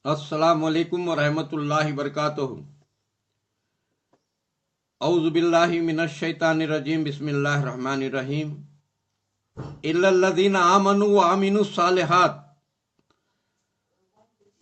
السلام علیکم ورحمۃ اللہ وبرکاتہ۔ اعوذ باللہ من الشیطان الرجیم، بسم اللہ الرحمن الرحیم۔ الا الذین آمنوا وعملوا الصالحات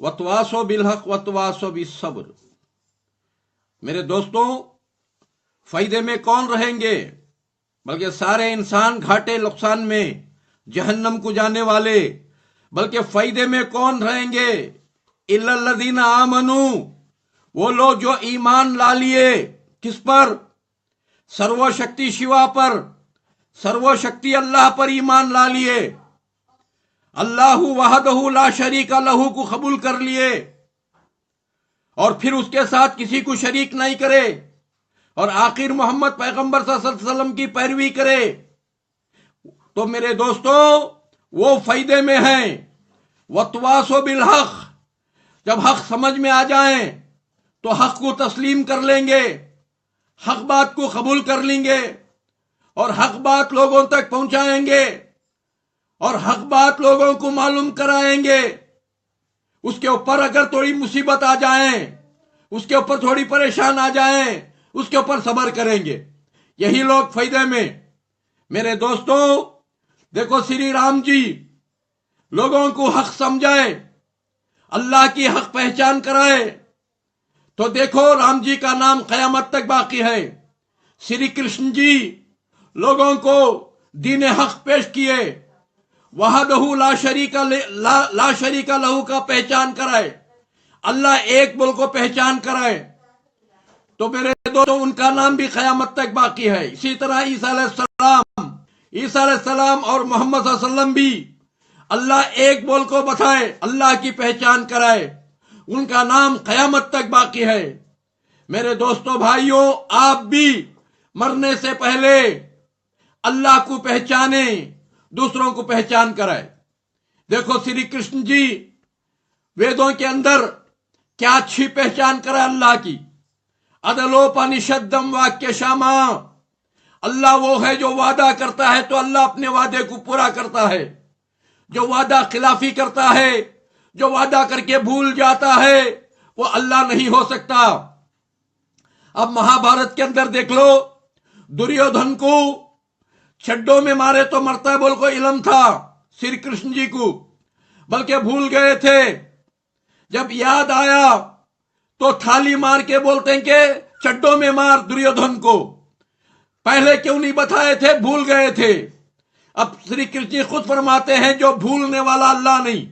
وتواصوا بالحق وتواصوا بالصبر۔ میرے دوستوں، فائدے میں کون رہیں گے؟ بلکہ سارے انسان گھاٹے نقصان میں جہنم کو جانے والے، بلکہ فائدے میں کون رہیں گے؟ الا الذین آمنوا، وہ لوگ جو ایمان لا لیے۔ کس پر؟ سرو شکتی شیوا پر، سرو شکتی اللہ پر ایمان لا لیے، اللہ وحدہ لا شریک لہ کو قبول کر لیے، اور پھر اس کے ساتھ کسی کو شریک نہیں کرے، اور آخر محمد پیغمبر صلی اللہ علیہ وسلم کی پیروی کرے، تو میرے دوستو وہ فائدے میں ہیں۔ وتواصوا بالحق، جب حق سمجھ میں آ جائیں تو حق کو تسلیم کر لیں گے، حق بات کو قبول کر لیں گے، اور حق بات لوگوں تک پہنچائیں گے، اور حق بات لوگوں کو معلوم کرائیں گے۔ اس کے اوپر اگر تھوڑی مصیبت آ جائیں، اس کے اوپر تھوڑی پریشان آ جائیں، اس کے اوپر صبر کریں گے، یہی لوگ فائدے میں۔ میرے دوستو دیکھو، سری رام جی لوگوں کو حق سمجھائے، اللہ کی حق پہچان کرائے، تو دیکھو رام جی کا نام قیامت تک باقی ہے۔ سری کرشن جی لوگوں کو دین حق پیش کیے، وحدہ لا شریک لہ کا پہچان کرائے، اللہ ایک بول کو پہچان کرائے، تو میرے دوستوں ان کا نام بھی قیامت تک باقی ہے۔ اسی طرح عیسیٰ علیہ السلام اور محمد صلی اللہ علیہ وسلم بھی اللہ ایک بول کو بتائے، اللہ کی پہچان کرائے، ان کا نام قیامت تک باقی ہے۔ میرے دوستو بھائیوں، آپ بھی مرنے سے پہلے اللہ کو پہچانے، دوسروں کو پہچان کرائے۔ دیکھو سری کرشن جی ویدوں کے اندر کیا اچھی پہچان کرائے اللہ کی۔ ادلوپنشدم واکیہ شاما، اللہ وہ ہے جو وعدہ کرتا ہے تو اللہ اپنے وعدے کو پورا کرتا ہے۔ جو وعدہ خلافی کرتا ہے، جو وعدہ کر کے بھول جاتا ہے، وہ اللہ نہیں ہو سکتا۔ اب مہابھارت کے اندر دیکھ لو، دریودھن کو چھڈوں میں مارے تو مرتا ہے بول کو علم تھا سری کرشن جی کو، بلکہ بھول گئے تھے۔ جب یاد آیا تو تھالی مار کے بولتے ہیں کہ چھڈوں میں مار دریودھن کو، پہلے کیوں نہیں بتائے تھے؟ بھول گئے تھے۔ اب سری کرشن جی خود فرماتے ہیں جو بھولنے والا اللہ نہیں،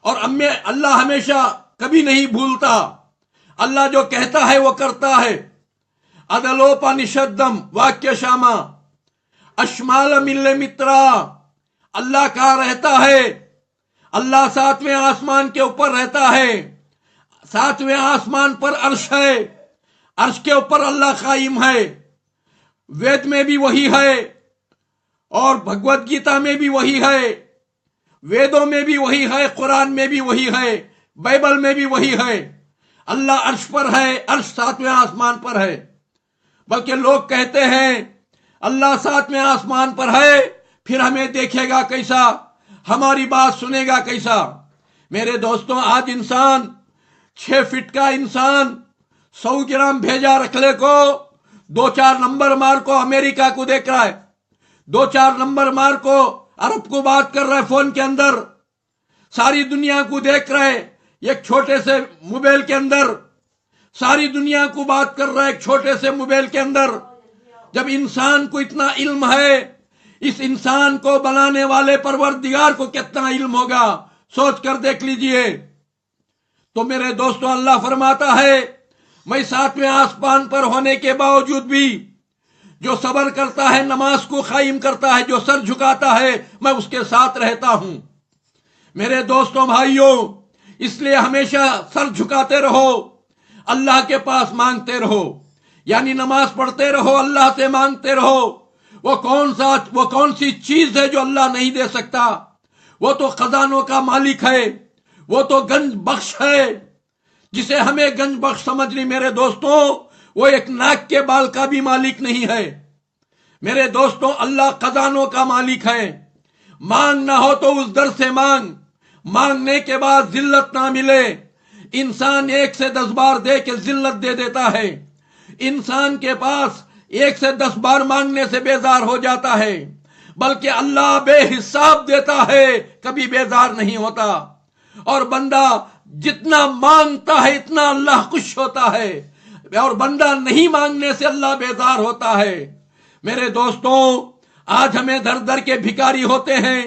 اور اللہ ہمیشہ کبھی نہیں بھولتا، اللہ جو کہتا ہے وہ کرتا ہے۔ ادلوپنشدم واکیہ شاما اشمال مل مترا، اللہ کہاں رہتا ہے؟ اللہ ساتویں آسمان کے اوپر رہتا ہے، ساتویں آسمان پر عرش ہے، عرش کے اوپر اللہ قائم ہے۔ وید میں بھی وہی ہے، اور بھگوت گیتا میں بھی وہی ہے، ویدوں میں بھی وہی ہے، قرآن میں بھی وہی ہے، بائبل میں بھی وہی ہے۔ اللہ عرش پر ہے، عرش ساتویں آسمان پر ہے، بلکہ لوگ کہتے ہیں اللہ ساتویں آسمان پر ہے، پھر ہمیں دیکھے گا کیسا، ہماری بات سنے گا کیسا؟ میرے دوستوں، آج انسان 6 فٹ کا انسان 100 گرام بھیجا رکھلے کو 2-4 نمبر مار کو امریکہ کو دیکھ رہا ہے، 2-4 نمبر مار کو عرب کو بات کر رہا ہے فون کے اندر، ساری دنیا کو دیکھ رہے ایک چھوٹے سے موبائل کے اندر، ساری دنیا کو بات کر رہا ہے ایک چھوٹے سے موبائل کے اندر۔ جب انسان کو اتنا علم ہے، اس انسان کو بنانے والے پروردگار کو کتنا علم ہوگا، سوچ کر دیکھ لیجئے۔ تو میرے دوستوں، اللہ فرماتا ہے میں ساتویں آسمان پر ہونے کے باوجود بھی جو صبر کرتا ہے، نماز کو قائم کرتا ہے، جو سر جھکاتا ہے، میں اس کے ساتھ رہتا ہوں۔ میرے دوستوں بھائیوں، اس لیے ہمیشہ سر جھکاتے رہو، اللہ کے پاس مانگتے رہو، یعنی نماز پڑھتے رہو، اللہ سے مانگتے رہو۔ وہ کون سی چیز ہے جو اللہ نہیں دے سکتا؟ وہ تو خزانوں کا مالک ہے، وہ تو گنج بخش ہے، جسے ہمیں گنج بخش سمجھنی۔ میرے دوستوں، وہ ایک ناک کے بال کا بھی مالک نہیں ہے۔ میرے دوستوں، اللہ خزانوں کا مالک ہے۔ مانگنا ہو تو اس در سے مانگنے کے بعد ذلت نہ ملے، انسان 1 سے 10 بار دے کے ذلت دے دیتا ہے، انسان کے پاس 1 سے 10 بار مانگنے سے بیزار ہو جاتا ہے، بلکہ اللہ بے حساب دیتا ہے، کبھی بیزار نہیں ہوتا۔ اور بندہ جتنا مانگتا ہے اتنا اللہ خوش ہوتا ہے، اور بندہ نہیں مانگنے سے اللہ بیزار ہوتا ہے۔ میرے دوستوں، آج ہمیں در در کے بھکاری ہوتے ہیں،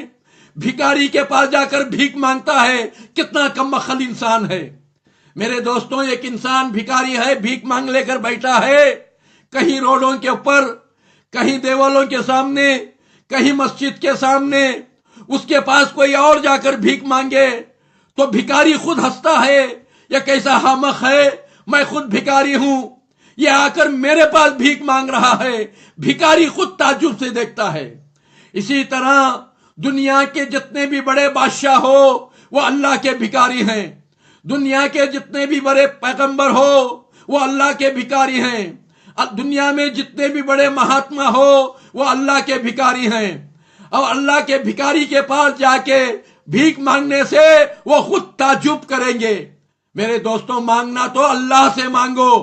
بھکاری کے پاس جا کر بھیک مانگتا ہے، کتنا کم عقل انسان ہے۔ میرے دوستوں، ایک انسان بھکاری ہے، بھیک مانگ لے کر بیٹھا ہے، کہیں روڈوں کے اوپر، کہیں دیوالوں کے سامنے، کہیں مسجد کے سامنے، اس کے پاس کوئی اور جا کر بھیک مانگے تو بھکاری خود ہنستا ہے، یہ کیسا حامق ہے، میں خود بھکاری ہوں، یہ آ کر میرے پاس بھیک مانگ رہا ہے، بھکاری خود تعجب سے دیکھتا ہے۔ اسی طرح دنیا کے جتنے بھی بڑے بادشاہ ہو وہ اللہ کے بھکاری ہیں، دنیا کے جتنے بھی بڑے پیغمبر ہو وہ اللہ کے بھکاری ہیں، دنیا میں جتنے بھی بڑے مہاتما ہو وہ اللہ کے بھکاری ہیں، اور اللہ کے بھکاری کے پاس جا کے بھیک مانگنے سے وہ خود تعجب کریں گے۔ میرے دوستوں، مانگنا تو اللہ سے مانگو۔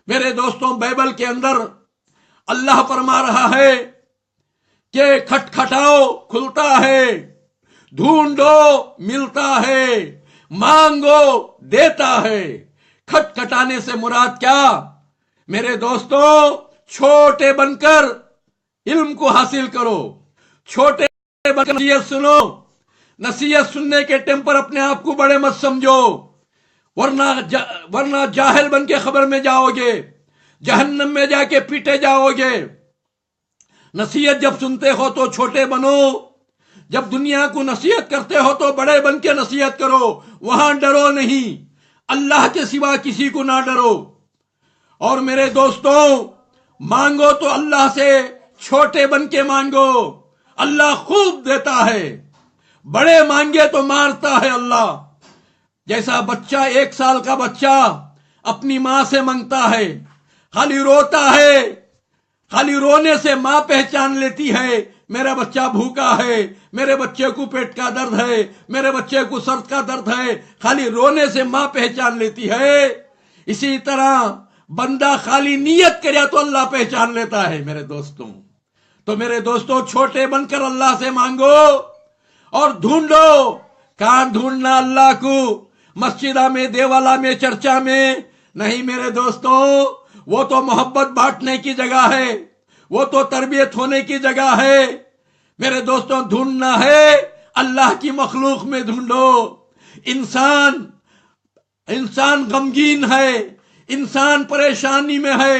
میرے دوستوں، بائبل کے اندر اللہ فرما رہا ہے کہ کھٹکھٹاؤ کھلتا ہے، ڈھونڈو ملتا ہے، مانگو دیتا ہے۔ کھٹکھٹانے سے مراد کیا؟ میرے دوستوں، چھوٹے بن کر علم کو حاصل کرو، چھوٹے بن کر نصیحت سنو، نصیحت سننے کے ٹائم پر اپنے آپ کو بڑے مت سمجھو، ورنہ جاہل بن کے خبر میں جاؤ گے، جہنم میں جا کے پیٹے جاؤ گے۔ نصیحت جب سنتے ہو تو چھوٹے بنو، جب دنیا کو نصیحت کرتے ہو تو بڑے بن کے نصیحت کرو، وہاں ڈرو نہیں، اللہ کے سوا کسی کو نہ ڈرو۔ اور میرے دوستوں، مانگو تو اللہ سے چھوٹے بن کے مانگو، اللہ خوب دیتا ہے، بڑے مانگے تو مارتا ہے اللہ۔ جیسا بچہ، 1 سال کا بچہ اپنی ماں سے مانگتا ہے، خالی روتا ہے، خالی رونے سے ماں پہچان لیتی ہے میرا بچہ بھوکا ہے، میرے بچے کو پیٹ کا درد ہے، میرے بچے کو سر کا درد ہے، خالی رونے سے ماں پہچان لیتی ہے۔ اسی طرح بندہ خالی نیت کرے تو اللہ پہچان لیتا ہے۔ میرے دوستوں، تو میرے دوستوں، چھوٹے بن کر اللہ سے مانگو اور ڈھونڈو۔ کہاں ڈھونڈنا اللہ کو؟ مسجدہ میں، دیوالا میں، چرچا میں نہیں میرے دوستوں، وہ تو محبت بانٹنے کی جگہ ہے، وہ تو تربیت ہونے کی جگہ ہے۔ میرے دوستوں، ڈھونڈنا ہے اللہ کی مخلوق میں ڈھونڈو۔ انسان غمگین ہے، انسان پریشانی میں ہے،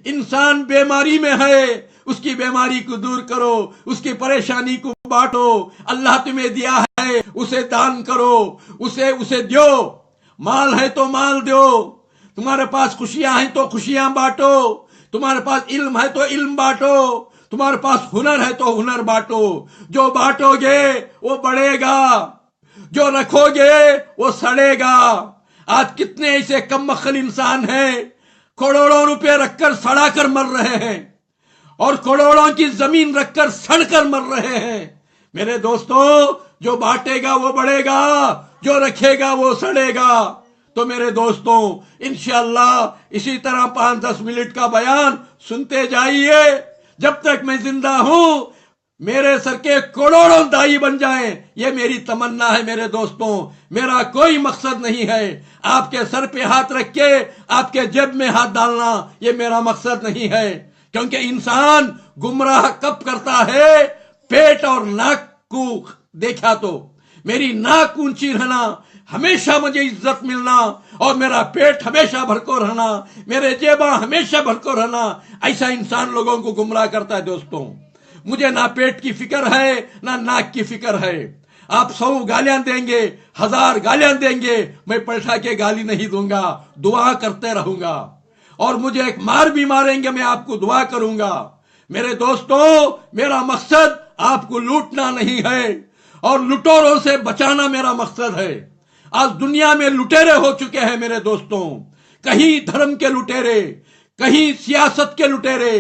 انسان بیماری میں ہے، اس کی بیماری کو دور کرو، اس کی پریشانی کو بانٹو۔ اللہ تمہیں دیا ہے، اسے دان کرو، اسے دیو۔ مال ہے تو مال دیو، تمہارے پاس خوشیاں ہیں تو خوشیاں بانٹو، تمہارے پاس علم ہے تو علم بانٹو، تمہارے پاس ہنر ہے تو ہنر بانٹو۔ جو بانٹو گے وہ بڑھے گا، جو رکھو گے وہ سڑے گا۔ آج کتنے ایسے کم عقل انسان ہیں، کروڑوں روپے رکھ کر سڑا کر مر رہے ہیں، اور کروڑوں کی زمین رکھ کر سڑ کر مر رہے ہیں۔ میرے دوستوں، جو بانٹے گا وہ بڑھے گا، جو رکھے گا وہ سڑے گا۔ تو میرے دوستوں، انشاءاللہ اسی طرح 5-10 منٹ کا بیان سنتے جائیے، جب تک میں زندہ ہوں میرے سر کے کروڑوں دائی بن جائیں، یہ میری تمنا ہے۔ میرے دوستوں، میرا کوئی مقصد نہیں ہے آپ کے سر پہ ہاتھ رکھ کے آپ کے جیب میں ہاتھ ڈالنا، یہ میرا مقصد نہیں ہے، کیونکہ انسان گمراہ کب کرتا ہے؟ پیٹ اور ناک کو دیکھا تو۔ میری ناک اونچی رہنا، ہمیشہ مجھے عزت ملنا، اور میرا پیٹ ہمیشہ بھرکو رہنا، میرے جیباں ہمیشہ بھرکو رہنا، ایسا انسان لوگوں کو گمراہ کرتا ہے۔ دوستوں، مجھے نہ پیٹ کی فکر ہے نہ ناک کی فکر ہے۔ آپ 100 گالیاں دیں گے، 1000 گالیاں دیں گے، میں پلٹا کے گالی نہیں دوں گا، دعا کرتے رہوں گا۔ اور مجھے ایک مار بھی ماریں گے، میں آپ کو دعا کروں گا۔ میرے دوستوں، میرا مقصد آپ کو لوٹنا نہیں ہے، اور لٹوروں سے بچانا میرا مقصد ہے۔ آج دنیا میں لٹیرے ہو چکے ہیں میرے دوستوں، کہیں دھرم کے لٹیرے، کہیں سیاست کے لٹیرے،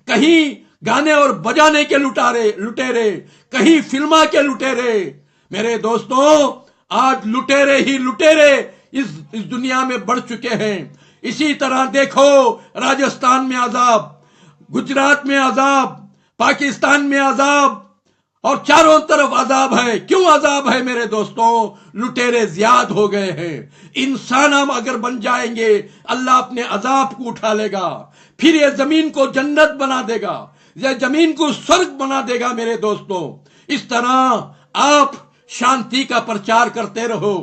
کہیں گانے اور بجانے کے لٹیرے، کہیں فلما کے لٹیرے۔ میرے دوستوں، آج لٹیرے ہی لٹیرے اس دنیا میں بڑھ چکے ہیں۔ اسی طرح دیکھو راجستھان میں عذاب، گجرات میں عذاب، پاکستان میں عذاب، اور چاروں طرف عذاب ہے۔ کیوں عذاب ہے میرے دوستوں؟ لٹیرے زیاد ہو گئے ہیں۔ انسان ہم اگر بن جائیں گے، اللہ اپنے عذاب کو اٹھا لے گا، پھر یہ زمین کو جنت بنا دے گا، یہ زمین کو سرگ بنا دے گا میرے دوستوں۔ اس طرح آپ شانتی کا پرچار کرتے رہو،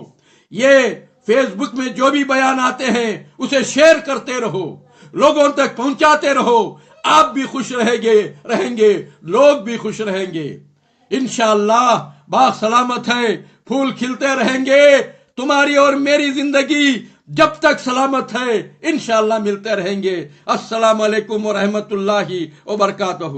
یہ فیس بک میں جو بھی بیان آتے ہیں اسے شیئر کرتے رہو، لوگوں تک پہنچاتے رہو، آپ بھی خوش رہیں گے، لوگ بھی خوش رہیں گے۔ انشاءاللہ باغ سلامت ہے، پھول کھلتے رہیں گے، تمہاری اور میری زندگی جب تک سلامت ہے انشاءاللہ ملتے رہیں گے۔ السلام علیکم ورحمۃ اللہ وبرکاتہ۔